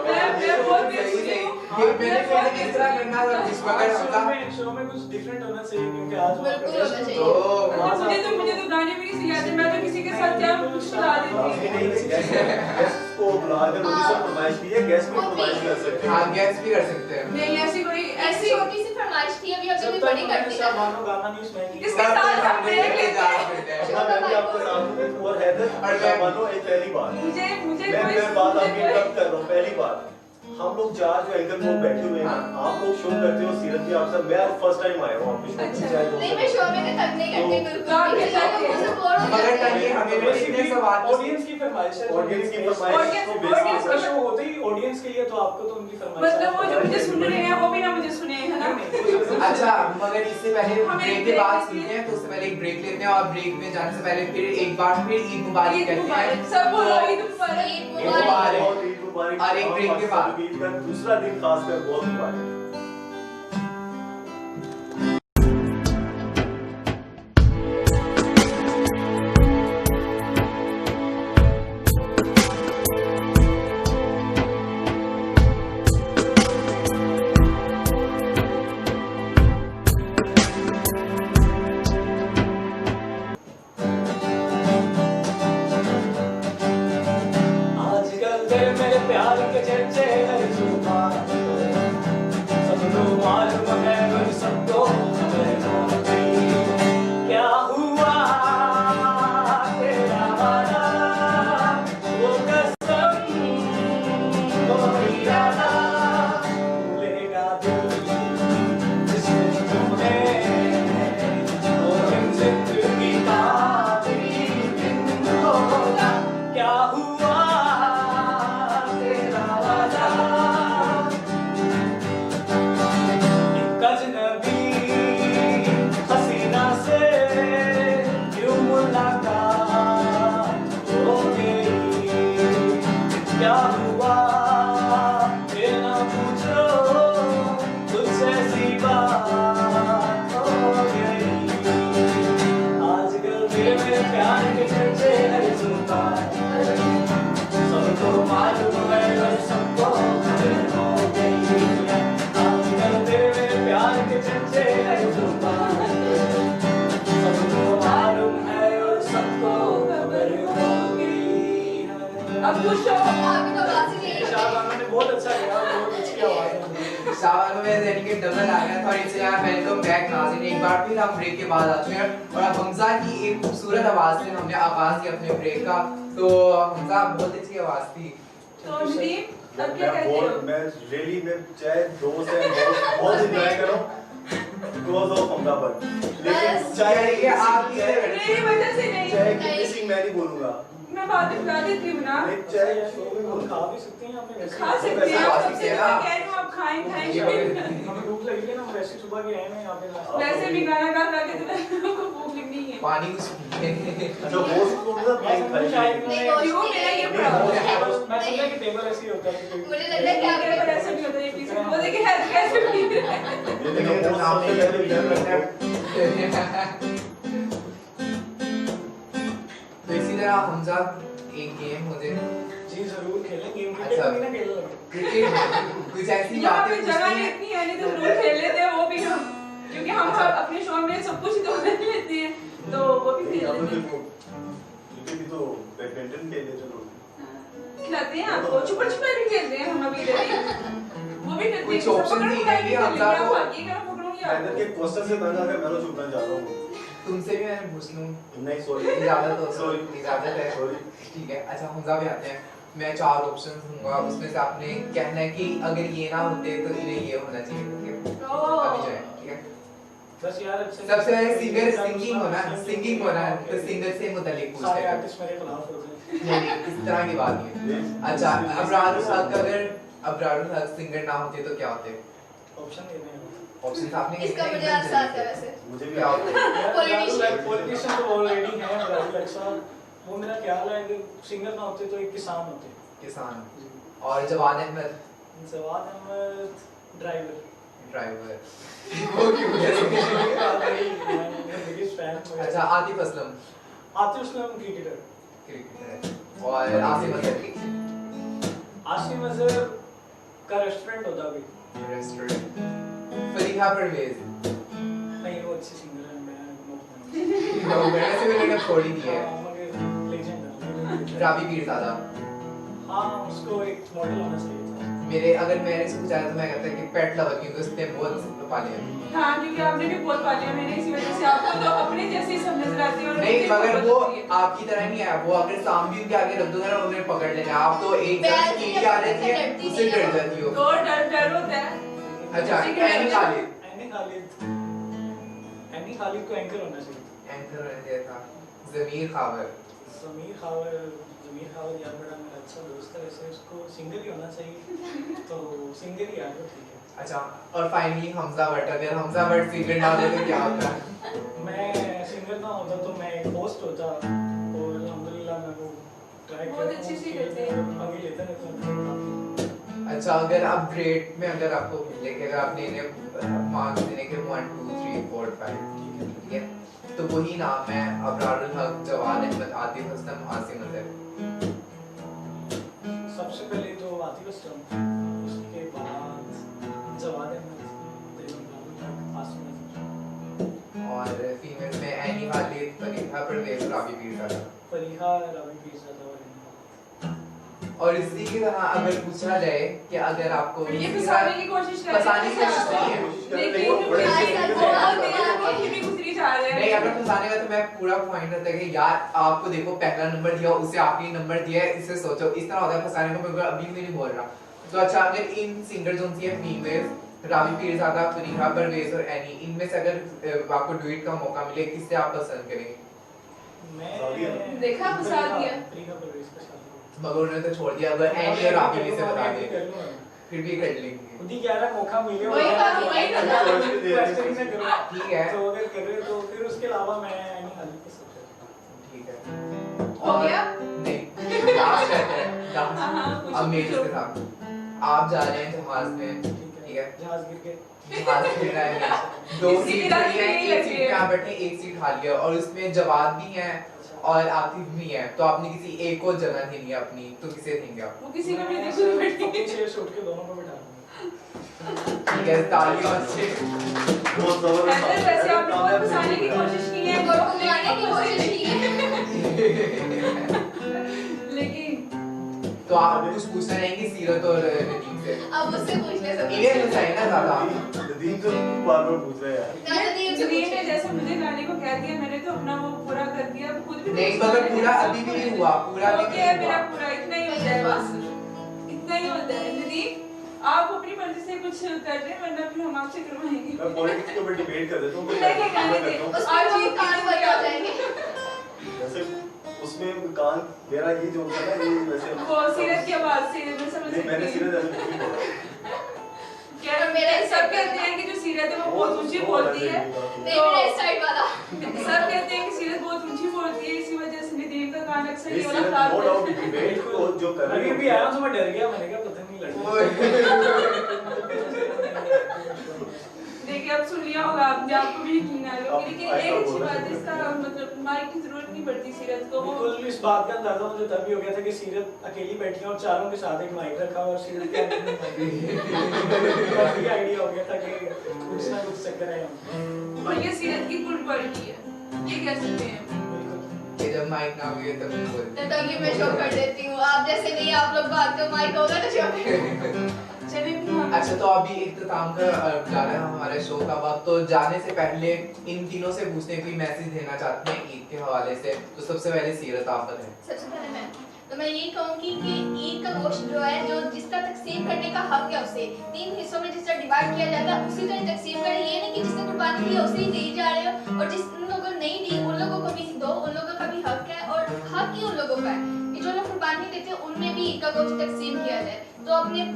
मैं बहुत सही व्यस्त सही हूँ। ये मैंने इस तरह करना था जिस वक्त हमजा शो में कुछ डिफरेंट होना चाहिए क्योंकि आज वो बिल्कुल आपका होना guest चाहिए। तो मुझे तो गाने भी नहीं सिखाते मैं तो किसी के साथ क्या कुछ सुना देती नहीं हूँ। गेस्ट को बुलाकर उनकी सब फरमाइश की है, गेस्ट भी फरमाइश कर सकते हाँ हैं। गैस भी कर सकते हैं नहीं ऐसी कोई ऐसी ऐसी छोटी सी फरमाइश थी अभी जब अभी तक बड़ी मैंने करती शाह है। बानो गाना नहीं सुनाएंगे इसके साथ हम ब्रेक लेते हैं। अच्छा, मैं भी आपके साथ हूँ और हैदर और मैं- मानो एक पहली बात मुझे मुझे मैं कोई बात मुझे आपकी कोई- इंटरप्ट कर रहा हूँ। पहली बात, हम लोग चार जो एंकर लोग बैठे हुए हैं, आप लोग शो करते हो, सीरत भी आप सब, मैं आज फर्स्ट टाइम आया हूँ आपके शो अच्छा। में, चाहे नहीं मैं शो में तक नहीं करती बिल्कुल तो आप भी। कैसे लोग मुझसे बोर हो मगर जाते ताकि हैं। हमें भी इतने सवाल ऑडियंस की फरमाइश है। ऑडियंस की फरमाइश ऑडियंस- तो ऑडियंस आपका बेसिक शो होते ही ऑडियंस के लिए, तो आपको तो उनकी फरमाइश मतलब वो जो मुझे सुन रहे हैं वो भी ना मुझे सुने है ना। अच्छा मगर इससे पहले हमें ब्रेक एक के break बाद लेते सुनते हैं तो उससे पहले एक ब्रेक लेते हैं और ब्रेक में जाने से पहले फिर एक बार फिर ईद मुबारक ईद कहते हैं मुबारक सब बोलो ईद मुबारक। ईद ईद मुबारक। मुबारक। बहुत ईद मुबारक। और एक ब्रेक के बाद। ईद का दूसरा दिन खासकर बहुत मुबारक। आजकल तेरे मेरे प्यार के चर्चे हर जुबान पे, सबको मालूम है और सबको खबर हो गई। क्या हुआ तेरा वादा, वो कसम वो इरादा, भूलेगा दिल जिसने तुम्हें वो दिन जिंदगी का आखिरी दिन होगा। क्या हुआ तेरा वादा, एक अजनबी हसीना से यूं मुलाकात हो गई। क्या हुआ ये ना पूछो, तुझसे ऐसी बात हो गई। आजकल मेरे प्यार के चर्चे हर जुबान पे, सबको मालूम है और सबको खबर हो गई है। आजकल मेरे प्यार के चर्चे हर जुबान पे, सबको मालूम है और सबको खबर हो गई है। अब खुश हो। आपकी तो आवाज ही नहीं है। शाहबानो ने बहुत अच्छा गाया, बहुत अच्छी आवाज है उनकी। शाबाश में यानी कि डबल आ गया था और इससे यार वेलकम बैक नाज़रीन। एक बार फिर हम ब्रेक के बाद आ चुके हैं और अब हमजा की एक खूबसूरत आवाज से हमने आगाज किया अपने ब्रेक का। तो हमजा बहुत अच्छी आवाज थी। तो नदीम अब क्या कहते हो? मैं रियली में चाहे दोस्त है बहुत एंजॉय कर रहा हूँ बिकॉज ऑफ अहमदाबाद, लेकिन बस। चाहे कि आप ही से मेरी वजह से नहीं चाहे किसी मैं नहीं बोलूंगा, मैं बात बता देती हूँ ना। नहीं चाहे शो में हम खा भी सकते हैं अपने वैसे। खा सकते हैं आप सबसे है तो ना। मैं कह रही हूँ आप खाएं खाएं। हमें भूख लगी है ना, हम वैसे सुबह के आए हैं यहाँ पे नाश्ता। वैसे भी गाना गा गा के तो लोगों को भूख लगनी है। पानी कुछ अच्छा दोस्त को मतलब मैं समझा शायद नहीं, उन्होंने- क्यों मेरा ये नहीं, प्रॉब्लम मैं समझा कि टेबल ऐसे ही होता है कि मुझे लगता है कि है कि आप ऐसे भी होता है ये चीज़। वो देखिए हेल्थ कैसे भी ये देखो तो दोस्त सामने सबसे पहले डर लगता वीडियो है। तो इसी तरह हमजा एक गेम मुझे जी जरूर खेलेंगे, क्रिकेट अच्छा। नहीं ना खेलने लगे। क्रिकेट कुछ ऐसी यहाँ बातें पे जगह पूछनी इतनी है नहीं तो जरूर खेल लेते हैं वो भी हम, क्योंकि हम अच्छा। अपने शो में सब कुछ तो कर लेते हैं तो वो भी खेल लेते हैं। क्रिकेट भी तो बैडमिंटन खेले चलो। खिलाते हैं आपको छुपन छुपाई भी खेलते हैं हम अभी इधर ही। वो भी करते कुछ हैं option नहीं है कि हम आप आपको- भागिएगा मैं पकड़ूंगी हैदर आपको। के क्वेश्चन से तंग आकर मैं तो छुपना चाह रहा हूँ। तुमसे भी मैंने पूछ लूं नहीं सॉरी इजाजत हो सॉरी इजाजत है सॉरी। ठीक है। अच्छा हमजा भी आते हैं मैं 4 ऑप्शन दूंगा, उसमें से आपने कहना है कि अगर ये ना होते तो इन्हें ये होना चाहिए, ठीक है? अभी जो है, ठीक है? बस यार अच्छा सबसे पहले सिंगर सिंगिंग होना तो सिंगर से मुतालिक पूछते सारे हैं। आर्टिस्ट मेरे खिलाफ होते हैं। नहीं, इस तरह की बात नहीं है। अच्छा, अबरारुल हक अगर अबरारुल हक सिंगर ना होते तो क्या होते? ऑप्शन देने हैं ऑप्शन आपने इसका मुझे आंसर आता है वैसे। मुझे भी क्या होते? पॉलिटिशियन तो ऑलरेडी है राहुल अच्छा, वो मेरा ख्याल है कि सिंगर ना होते तो एक किसान होते। किसान। और जवाद अहमद जवाद अहमद ड्राइवर। ड्राइवर। वो क्यों कैसे? Biggest fan. अच्छा, आतिफ असलम आतिफ असलम क्रिकेटर। क्रिकेटर। और आसिम अजहर आसिम अजहर का रेस्टोरेंट होता भी। रेस्टोरेंट। फरीहा परवेज नहीं वो अच्छी सिंगर है, मैं मैंने से मैंने छोड़ ही दी है। मगर लेजेंड है। राबी पीरज़ादा। हाँ उसको एक मॉडल होना चाहिए था। मेरे अगर मेरे से पूछा जाए तो मैं कहता है कि पेट लवर, क्योंकि उसने बहुत पाले हैं। हाँ, क्योंकि आपने भी बहुत पाले हैं, मैंने इसी वजह से आपको तो अपने जैसे ही सब नजर आती है और नहीं, मुझे मगर बहुत वो लगती है। आपकी तरह नहीं है। वो अगर सामने उनके आगे रख दूंगा ना, उन्हें पकड़ लेना। आप तो एक मैं तरफ ऐसे कीड़ी आ जाती है, डरती उससे नहीं डर हूँ। जाती हो। तो डर होता है। अच्छा, ठीक है, एनी खालिद। एनी खालिद को एंकर होना चाहिए। एंकर होना चाहिए था। ज़मीर खावर। ज़मीर खावर यार बड़ा मेरा अच्छा दोस्त है, वैसे उसको सिंगर ही होना चाहिए, तो सिंगर ही यार ठीक है। अच्छा, और फाइनली हमजा भट्ट। अगर हमजा भट्ट सिंगर ना होते तो क्या होता? मैं सिंगर ना होता तो मैं एक होस्ट होता, और अल्हम्दुलिल्लाह मैं वो ट्राई बहुत अच्छी सी करते हैं। आगे लेता रहता हूँ। अच्छा, अगर आप ग्रेड में अगर आपको मिले कि अगर आपने इन्हें मार्क्स देने के 1 2 3 4 5, ठीक है, तो वही नाम है अबरारुल हक, जवाद अहमद, आतिफ असलम, आसिम अजहर। सबसे पहले तो आतिफ असलम, उसके बाद जवाद अहमद, आसिम अजहर, और फीमेल में एनी खालिद, फरीहा परवेज, राबी पीरज़ादा। फरीहा, राबी पीरज़ादा और इसी की तरह अगर पूछा जाए कि अगर आपको ये फंसाने की कोशिश कर रहे हैं। फंसाने की कोशिश नहीं है। लेकिन बड़े आज सिंगर तक को वो आप भी गुजरी जा रहे हैं। नहीं, अगर फंसाने का तो मैं पूरा पॉइंट रहता है कि यार आपको देखो पहला नंबर दिया, उससे आखिरी नंबर दिया है, इससे सोचो। इस तरह होता है फंसाने को। मैं अभी भी नहीं बोल रहा। तो अच्छा, अगर इन सिंगर जो सी है फीमेल, राबी पीरज़ादा, फरीहा परवेज और एनी, इनमें से अगर आपको डुएट का मौका मिले, किससे आप पसंद करेंगे? मैं देखा, फंसा दिया। फरीहा परवेज के साथ मगर उन्होंने तो छोड़ दिया। अगर एनी और राबी में से बता दे कर लूँ। फिर भी कर लेंगे, खुद ही कह रहा मौका मिले वही बात, वही बात। क्वेश्चन ही ना करो। ठीक है? तो अगर कर रहे तो फिर उसके अलावा मैं एनी खालिद को सबसे ठीक है। हो गया? नहीं, लास्ट रहता है लास्ट। हाँ, कुछ अब मेरे पूछो। के साथ आप जा रहे हैं जहाज में, ठीक है? जहाज गिर के जहाज गिर रहा है, 2 इसी सीट की रात खड़ी है, में ही एक लगी सीट है। पे आप बैठे, एक सीट खाली है, और उसमें जवाब भी है और आतिफ भी है। तो आपने किसी एक को जगह देनी है अपनी, तो किसे देंगे आप? वो किसी को भी देखो पीछे से उठ के दोनों को बिठा दूंगा। ठीक है, तालियां से। बहुत जबरदस्त। ऐसे वैसे आपने बहुत फंसाने की कोशिश की है, और फंसाने की कोशिश की है। लेकिन तो आप कुछ पूछना रहेंगे सीरत और नदीम से? अब मुझसे पूछ ले सब इन्हें बताइए ना ज़्यादा। नदीम से बार-बार पूछ रहे हैं यार। नदीम ने जैसे मुझे गाने को कह दिया, मैंने तो अपना वो पूरा कर दिया। खुद भी नहीं, मगर पूरा अभी भी नहीं हुआ, पूरा भी ओके, नहीं मेरा हुआ। पूरा इतना ही होता है बस, इतना ही होता है। नदीम, आप अपनी मर्जी से कुछ कर रहे हैं, वरना फिर हम आपसे करवाएंगे। मैं पॉलिटिक्स के ऊपर डिबेट कर देता हूँ। नहीं, नहीं, गाने दे। उसमें आज वो जीत कान की बंद हो क्या? जाएंगे। वैसे उसमें कान मेरा ये जो था ना, ये वैसे वो सीरत की आवाज से मैं समझ नहीं, मैंने सकती सीरत हूँ। ऐसे कुछ नहीं बोला। क्या मेरे सब कहते हैं कि जो सीरत है वो बहुत ऊंची बोलती है। नहीं मेरा इस साइड वाला। सब कहते हैं कि सीरत बहुत ऊंची बोलती है, इसी वजह से नदीम का कान अक्सर ये ये वाला सीरत खराब नो होता डाउट है। डिबेट को जो कर रही अभी भी आया तो मैं डर गया, मैंने कहा पता नहीं लगा। देखिए, अब सुन लिया होगा आपने, आपको भी यकीन आ गया। अब लेकिन ऐसा एक अच्छी बोलना बात है, चाहिए। इसका मतलब माइक की जरूरत नहीं पड़ती सीरत को। वो बिल्कुल इस बात का अंदाजा मुझे तभी हो गया था कि सीरत अकेली बैठी है और चारों के साथ एक माइक रखा हुआ और सीरत के हाथ में माइक। तभी आइडिया हो गया था कि कुछ ना कुछ चक्कर है यहाँ। और ये सीरत की गुड क्वालिटी है, ये कह सकते हैं। कि जब माइक ना हुए तब नहीं बोलते। तभी मैं शो कर देती हूँ। आप जैसे नहीं, आप लोग बात को माइक होगा तो शो चलिए फिर हम अच्छा, तो अभी इख्तिताम का जा रहा है हमारे शो का वक्त। तो जाने से पहले इन तीनों से पूछने कोई मैसेज देना चाहते हैं ईद के हवाले से। तो सबसे पहले सीरत आप बताएं। सबसे पहले मैं तो मैं यही कहूँगी कि ईद का गोश्त जो है, जो जिसका तकसीम करने का हक है उसे 3 हिस्सों में जिस तरह डिवाइड किया जाता है उसी तरह तकसीम करें। ये नहीं कि जिसने कुर्बानी दी उसे ही दी जा रहे हो, और जिन लोगों को नहीं दी उन लोगों को भी दो, उन लोगों का भी हक है, और हक ही उन लोगों का है कि जो लोग कुर्बानी देते हैं उनमें भी ईद का गोश्त तकसीम किया जाए। तो अपने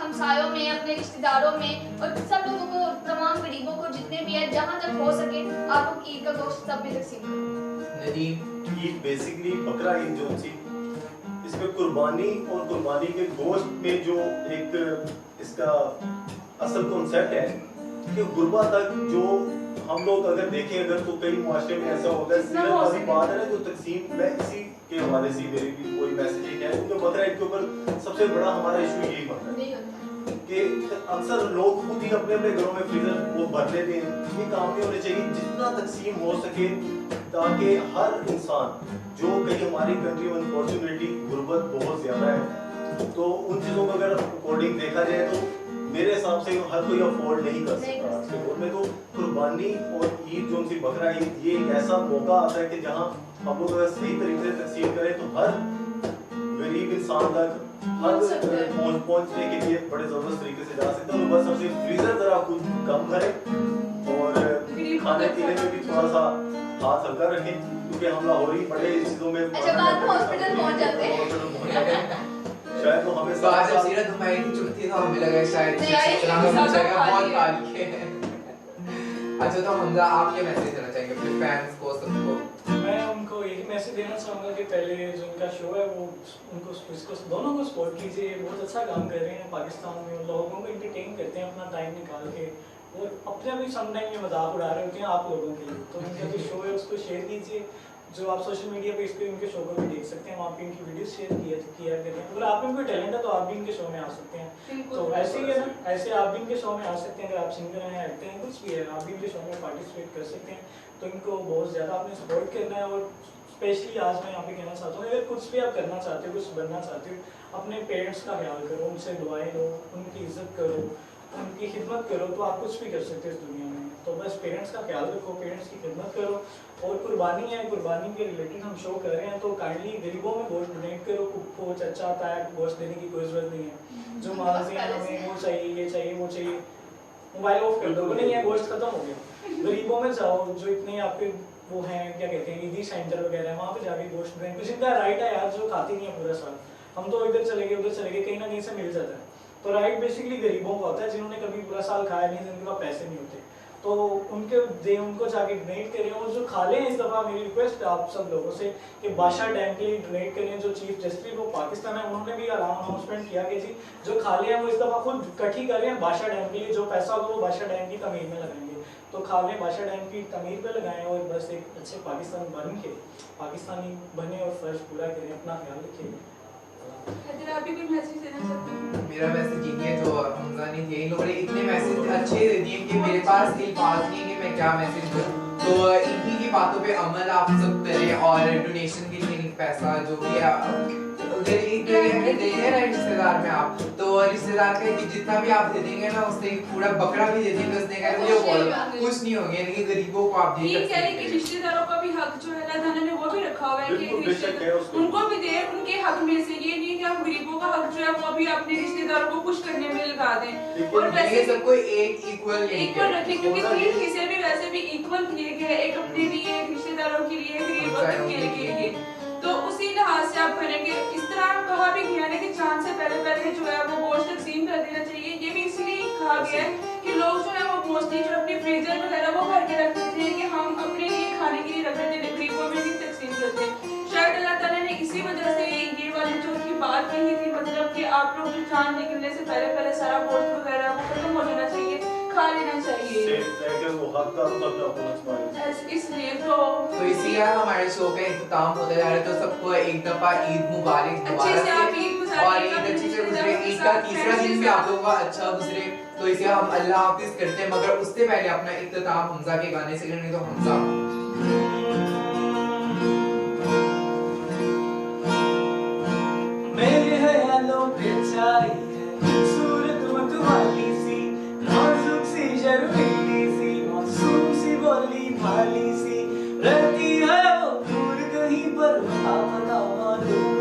हमसायों में, अपने रिश्तेदारों में, और सब लोगों को, तमाम गरीबों को जितने भी है, जहाँ तक हो सके आप लोग ईद का गोश्त सब में तकसीम करें। नदीम, ईद बेसिकली बकरा ईद जो थी, इसमें कुर्बानी और कुर्बानी के गोश्त में जो एक इसका असल कॉन्सेप्ट है कि गुरबा तक जो हम लोग अगर देखें, अगर तो कई मुआशरे में ऐसा होता है, सीरत वाली बात है ना, जो तकसीम में इसी के हवाले से मेरी भी कोई मैसेज है क्योंकि बकरा ईद के ऊपर सबसे बड़ा हमारा इशू यही बनता है नहीं होता कि अक्सर लोग खुद ही अपने अपने घरों में फ्रीजर वो भर लेते हैं। ये काम नहीं होने चाहिए, जितना तकसीम हो सके ताकि हर इंसान जो कहीं हमारी कंट्री में अनफॉर्चुनेटली गुर्बत बहुत ज्यादा है, तो उन चीज़ों को अगर अकॉर्डिंग देखा जाए तो मेरे हिसाब से हर कोई अफोर्ड नहीं कर सकता आज के दौर में। तो कुर्बानी और ईद जो सी बकरा ईद, ये एक ऐसा मौका आता है कि जहाँ हम लोग अगर सही तरीके से तकसीम करें तो हर गरीब इंसान तक हर पहुंचने के लिए बड़े जबरदस्त तरीके से जा सकते हैं। तो बस सबसे फ्रीजर जरा कुछ कम करें और खाने पीने में भी थोड़ा सा हाथ हल्का रखें, क्योंकि हम लाहौरी बड़े इस चीजों में अच्छा बाद में हॉस्पिटल पहुंच जाते हैं। शायद तो हमें बात जब सीरत हमारी की चुनती था, हमें लगा शायद नहीं, आई इतना का ज्यादा जगह खा बहुत लिया। खाली है। अच्छा, तो हमजा आप क्या मैसेज देना चाहेंगे अपने फैंस को, सबको? मैं उनको यही मैसेज देना चाहूँगा कि पहले जो उनका शो है वो उनको इसको दोनों को सपोर्ट कीजिए। बहुत अच्छा काम कर रहे हैं पाकिस्तान में, लोगों को एंटरटेन करते हैं अपना टाइम निकाल के, और अपने भी समटाइम में मजाक उड़ा रहे होते हैं आप लोगों के लिए। तो उनका जो शो है उसको शेयर कीजिए, जो आप सोशल मीडिया पे इस पे उनके शो को भी देख सकते हैं, वहाँ पे इनकी वीडियोस शेयर किया करते हैं। अगर आप में कोई टैलेंट है तो आप भी इनके शो में आ सकते हैं। तो ऐसे ही है ना, ऐसे आप भी इनके शो में आ सकते हैं। अगर आप सिंगर हैं, एक्टर हैं, कुछ भी है, आप भी इनके शो में पार्टिसिपेट कर सकते हैं। तो इनको बहुत ज़्यादा आपने सपोर्ट करना है। और स्पेशली आज मैं यहाँ पे कहना चाहता हूँ, अगर कुछ भी आप करना चाहते हो, कुछ बनना चाहते हो, अपने पेरेंट्स का ख्याल करो, उनसे दुआएं लो, उनकी इज्जत करो, उनकी खिदमत करो, तो आप कुछ भी कर सकते हो इस दुनिया में। तो बस पेरेंट्स का ख्याल रखो, पेरेंट्स की खिदमत करो। और कुर्बानी है, कुर्बानी के रिलेटेड हम शो कर रहे हैं, तो काइंडली गरीबों में गोश्त डोनेट करो। को चचा ताया गोश्त देने की कोई जरूरत नहीं है। जो मांगते हैं हमें वो चाहिए, ये चाहिए, वो चाहिए, मोबाइल ऑफ कर दो, वो नहीं है, गोश्त खत्म हो गया। गरीबों में जाओ, जो इतने आपके वो हैं, क्या कहते हैं, ईदी सेंटर वगैरह है, वहाँ पे जाके गोश्त डोनेट, कुछ इनका राइट है यार, जो खाते नहीं है पूरा साल। हम तो इधर चले गए, उधर चले गए, कहीं ना कहीं से मिल जाता है। तो राइट बेसिकली गरीबों का होता है, जिन्होंने कभी पूरा साल खाया नहीं, जिनके पास पैसे नहीं होते, तो उनको जाके डोनेट करें। और जो खा लें, इस दफ़ा मेरी रिक्वेस्ट है आप सब लोगों से कि बादशाह डैम के लिए डोनेट करें। जो चीफ जस्टिस वो पाकिस्तान है, उन्होंने भी अनाउंसमेंट किया कि जी जो खा लें वो इस दफ़ा खुद इकट्ठी कर रहे हैं बादशाह डैम के लिए, जो पैसा होगा वो बादशाह डैम की तमीर में लगाएंगे। तो खा लें, बादशाह डैम की तमीर पे लगाएं, और बस एक अच्छे पाकिस्तान बन के पाकिस्तानी बने और फर्ज पूरा करें। अपना ख्याल रखें। हैदर, आप भी कोई मैसेज देना चाहते हैं? मेरा मैसेज ये है, जो हमजा ने दिए, इन लोगों ने इतने मैसेज अच्छे दे दिए कि मेरे पास अल्फाज नहीं है कि मैं क्या मैसेज दूं। तो इन्हीं की बातों पे अमल आप सब करें, और डोनेशन के लिए पैसा जो भी है अगर एक दे रहे हैं रिश्तेदार में आप, तो रिश्तेदार का कि जितना भी आप दे देंगे ना, उससे पूरा बकरा भी दे देंगे, उसने कहा मुझे बोलो कुछ नहीं होंगे, लेकिन गरीबों को आप दे ये सकते कह रहे कि हैं। रिश्तेदारों का भी हक जो है अल्लाह ताला ने वो भी रखा हुआ है बिल्कुल, कि बेशक है उसको। उनको भी दे, उनके हक में से। ये नहीं कि हम गरीबों का हक जो है वो भी अपने रिश्तेदारों को खुश करने में लगा दें। और ये वैसे सबको एक इक्वल रखें, क्योंकि 3 हिस्से भी वैसे भी इक्वल किए गए, एक अपने लिए, एक रिश्तेदारों के लिए, गरीबों के लिए। तो उसी लिहाज से आप करेंगे। इस तरह कहा भी गया है कि चांद से पहले जो है वो गोश्त तकसीम कर देना चाहिए। ये भी इसलिए कहा गया है कि लोग जो है वो मोस्टली जो अपने फ्रीजर वगैरह वो भर के रख देते हैं कि हम अपने लिए खाने के लिए रख देते हैं, गरीबों में नहीं तकसीम करते। शायद अल्लाह ताला ने इसी वजह से ये वाली जो की बात कही थी, मतलब कि आप लोग जो चांद निकलने से पहले सारा गोश्त वगैरह वो खत्म हो जाना चाहिए, खा लेना चाहिए। इसलिए तो इसीलिए हमारे शो का इख्तिताम होता जा रहा है। तो सबको एक दफा ईद मुबारक अच्छे से आप ईद गुजारिए, और ईद अच्छे से गुजरे, ईद का तीसरा दिन भी आप लोगों का अच्छा गुजरे। तो इसे हम अल्लाह हाफिज करते हैं, मगर उससे पहले अपना इख्तिताम हमजा के गाने से करेंगे। तो हमजा मेरे ख्यालों पे छाई है सूरत मतवाली सी, नाजुक सी शर्मीली सी, मासूम सी बोली भाली सी, रहती है वो दूर कहीं पर, पता मालूम